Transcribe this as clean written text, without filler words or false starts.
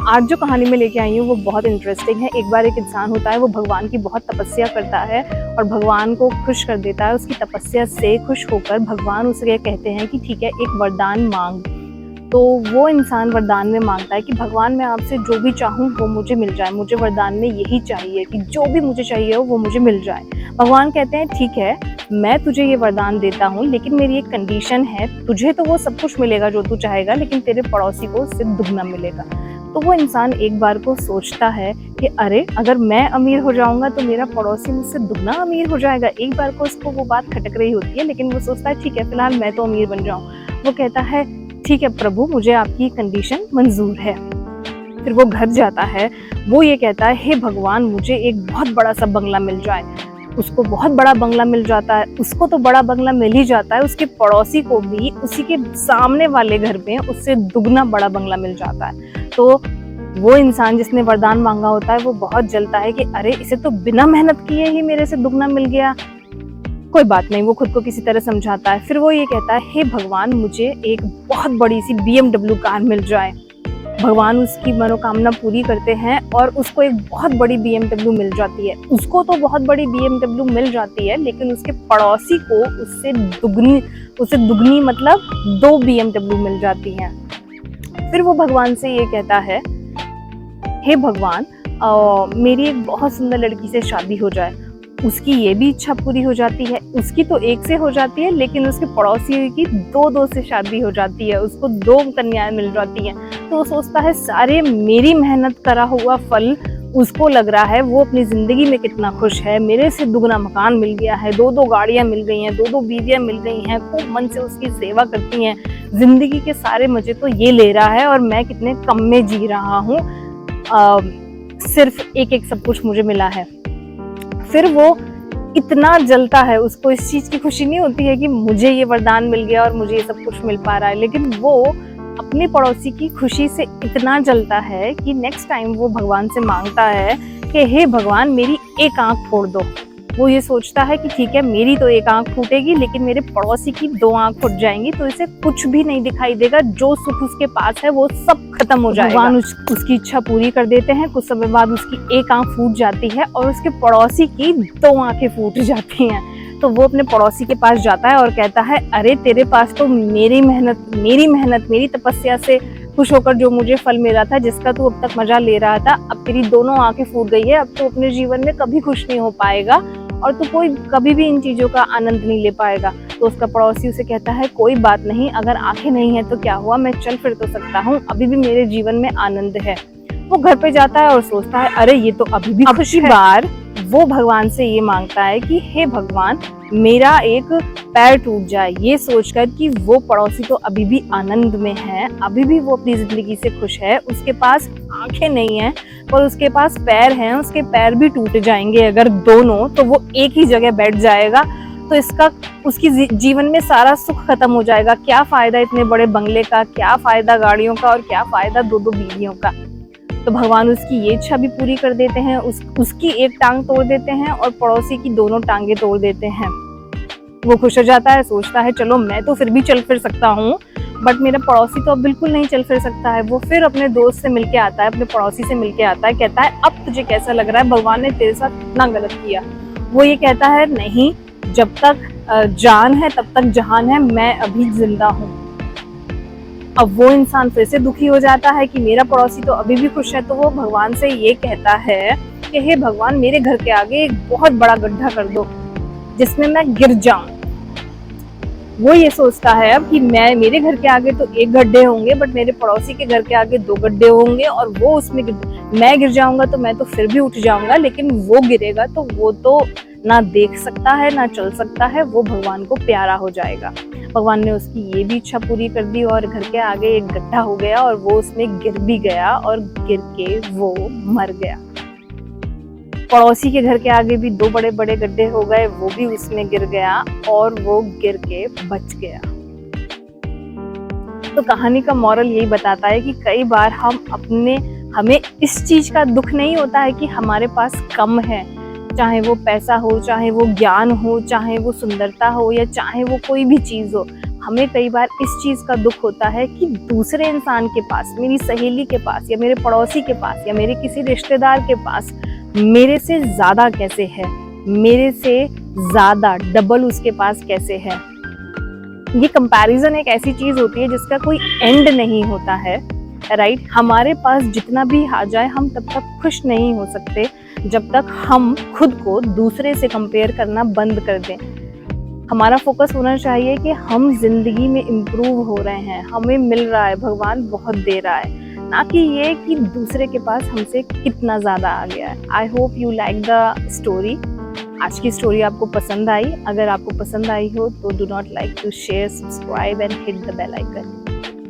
आज जो कहानी में लेके आई हूँ वो बहुत इंटरेस्टिंग है। एक बार एक इंसान होता है, वो भगवान की बहुत तपस्या करता है और भगवान को खुश कर देता है। उसकी तपस्या से खुश होकर भगवान उसे कहते हैं कि ठीक है, एक वरदान मांग। तो वो इंसान वरदान में मांगता है कि भगवान, मैं आपसे जो भी चाहूँ वो मुझे मिल जाए, मुझे वरदान में यही चाहिए कि जो भी मुझे चाहिए हो वो मुझे मिल जाए। भगवान कहते हैं ठीक है, मैं तुझे ये वरदान देता हूँ, लेकिन मेरी एक कंडीशन है। तुझे तो वो सब कुछ मिलेगा जो तू चाहेगा, लेकिन तेरे पड़ोसी को उससे दुगना मिलेगा। तो वो इंसान एक बार को सोचता है कि अरे, अगर मैं अमीर हो जाऊंगा तो मेरा पड़ोसी मुझसे दुगना अमीर हो जाएगा। एक बार को उसको वो बात खटक रही होती है, लेकिन वो सोचता है ठीक है, फिलहाल मैं तो अमीर बन जाऊं। वो कहता है ठीक है प्रभु, मुझे आपकी कंडीशन मंजूर है। फिर वो घर जाता है। वो ये कहता है हे भगवान, मुझे एक बहुत बड़ा सा बंगला मिल जाए। उसको बहुत बड़ा बंगला मिल जाता है। उसको तो बड़ा बंगला मिल ही जाता है, उसके पड़ोसी को भी उसी के सामने वाले घर में उससे दुगना बड़ा बंगला मिल जाता है। तो वो इंसान जिसने वरदान मांगा होता है वो बहुत जलता है कि अरे, इसे तो बिना मेहनत किए ही मेरे से दुगना मिल गया। कोई बात नहीं, वो खुद को किसी तरह समझाता है। फिर वो ये कहता है हे भगवान, मुझे एक बहुत बड़ी सी BMW कार मिल जाए। भगवान उसकी मनोकामना पूरी करते हैं और उसको एक बहुत बड़ी BMW मिल जाती है। उसको तो बहुत बड़ी BMW मिल जाती है, लेकिन उसके पड़ोसी को उससे दुगनी मतलब 2 BMW मिल जाती हैं। फिर वो भगवान से ये कहता है हे भगवान, मेरी एक बहुत सुंदर लड़की से शादी हो जाए। उसकी ये भी इच्छा पूरी हो जाती है। उसकी तो एक से हो जाती है, लेकिन उसके पड़ोसी की 2 से शादी हो जाती है। उसको 2 कन्याएं मिल जाती हैं। तो वो सोचता है सारे मेरी मेहनत करा हुआ फल उसको लग रहा है। वो अपनी जिंदगी में कितना खुश है, मेरे से दुगना मकान मिल गया है, 2 गाड़ियां मिल गई हैं, 2 बीवियां मिल गई हैं, खूब मन से उसकी सेवा करती हैं। जिंदगी के सारे मजे तो ये ले रहा है और मैं कितने कम में जी रहा हूँ। सिर्फ एक सब कुछ मुझे मिला है। फिर वो इतना जलता है, उसको इस चीज की खुशी नहीं होती है कि मुझे ये वरदान मिल गया और मुझे ये सब कुछ मिल पा रहा है, लेकिन वो अपने पड़ोसी की खुशी से इतना जलता है कि नेक्स्ट टाइम वो भगवान से मांगता है कि हे भगवान, मेरी एक आंख फोड़ दो। वो ये सोचता है कि ठीक है, मेरी तो एक आंख फूटेगी, लेकिन मेरे पड़ोसी की 2 आंख फूट जाएंगी, तो इसे कुछ भी नहीं दिखाई देगा। जो सुख उसके पास है वो सब खत्म हो जाएगा। भगवान उसकी इच्छा पूरी कर देते हैं। कुछ समय बाद उसकी एक आंख फूट जाती है और उसके पड़ोसी की 2 आंखें फूट जाती हैं। तो वो अपने पड़ोसी के पास जाता है और कहता है अरे, तेरे पास तो मेरी मेहनत मेरी तपस्या से खुश होकर जो मुझे फल मिला था, जिसका तू अब तक मजा ले रहा था, अब तेरी दोनों आंखें फूट गई है। अब तो अपने जीवन में कभी खुश नहीं हो पाएगा और तू कभी भी इन चीजों का आनंद नहीं ले पाएगा। तो उसका पड़ोसी उसे कहता है कोई बात नहीं, अगर आंखें नहीं है तो क्या हुआ, मैं चल फिर तो सकता हूँ, अभी भी मेरे जीवन में आनंद है। वो घर पे जाता है और सोचता है अरे, ये तो अभी भी खुशी है। बार वो भगवान से ये मांगता है कि हे भगवान, मेरा एक पैर टूट जाए। ये सोचकर कि वो पड़ोसी तो अभी भी आनंद में है, अभी भी वो अपनी जिंदगी से खुश है। उसके पास आंखें नहीं है पर उसके पास पैर हैं। उसके पैर भी टूट जाएंगे अगर दोनों, तो वो एक ही जगह बैठ जाएगा। तो उसकी जीवन में सारा सुख खत्म हो जाएगा। क्या फायदा इतने बड़े बंगले का, क्या फायदा गाड़ियों का, और क्या फायदा 2 बीवियों का। तो भगवान उसकी ये इच्छा भी पूरी कर देते हैं। उसकी एक टांग तोड़ देते हैं और पड़ोसी की 2 टांगे तोड़ देते हैं। वो खुश हो जाता है, सोचता है चलो, मैं तो फिर भी चल फिर सकता हूँ, बट मेरा पड़ोसी तो अब बिल्कुल नहीं चल फिर सकता है। वो फिर अपने दोस्त से मिलके आता है, अपने पड़ोसी से मिलके आता है, कहता है अब तुझे कैसा लग रहा है, भगवान ने तेरे साथ इतना गलत किया। वो ये कहता है नहीं, जब तक जान है तब तक जहान है, मैं अभी जिंदा हूँ। अब वो इंसान फिर से दुखी हो जाता है कि मेरा पड़ोसी तो अभी भी खुश है। तो वो भगवान से ये कहता है कि हे भगवान, मेरे घर के आगे एक बहुत बड़ा गड्ढा कर दो जिसमें मैं गिर जाऊं। वो ये सोचता है अब कि मेरे घर के आगे तो 1 गड्ढे होंगे, बट मेरे पड़ोसी के घर के आगे 2 गड्ढे होंगे, और वो उसमें मैं गिर जाऊंगा तो मैं तो फिर भी उठ जाऊंगा, लेकिन वो गिरेगा तो वो तो ना देख सकता है ना चल सकता है, वो भगवान को प्यारा हो जाएगा। भगवान ने उसकी ये भी इच्छा पूरी कर दी और घर के आगे एक गड्ढा हो गया और वो उसमें गिर भी गया और गिर के वो मर गया। पड़ोसी के घर के आगे भी 2 बड़े गड्ढे हो गए, वो भी उसमें गिर गया और वो गिर के बच गया। तो कहानी का मॉरल यही बताता है कि कई बार हमें इस चीज का दुख नहीं होता है कि हमारे पास कम है, चाहे वो पैसा हो, चाहे वो ज्ञान हो, चाहे वो सुंदरता हो, या चाहे वो कोई भी चीज हो। हमें कई बार इस चीज़ का दुख होता है कि दूसरे इंसान के पास, मेरी सहेली के पास या मेरे पड़ोसी के पास या मेरे किसी रिश्तेदार के पास मेरे से ज़्यादा कैसे है, मेरे से ज़्यादा डबल उसके पास कैसे है। ये कंपैरिजन एक ऐसी चीज़ होती है जिसका कोई एंड नहीं होता है, राइट। हमारे पास जितना भी आ जाए हम तब तक खुश नहीं हो सकते जब तक हम खुद को दूसरे से कंपेयर करना बंद कर दें। हमारा फोकस होना चाहिए कि हम जिंदगी में इम्प्रूव हो रहे हैं, हमें मिल रहा है, भगवान बहुत दे रहा है, ना कि ये कि दूसरे के पास हमसे कितना ज़्यादा आ गया है। I hope you like the story. आज की स्टोरी आपको पसंद आई। अगर आपको पसंद आई हो तो do not like to share, subscribe and hit the bell icon.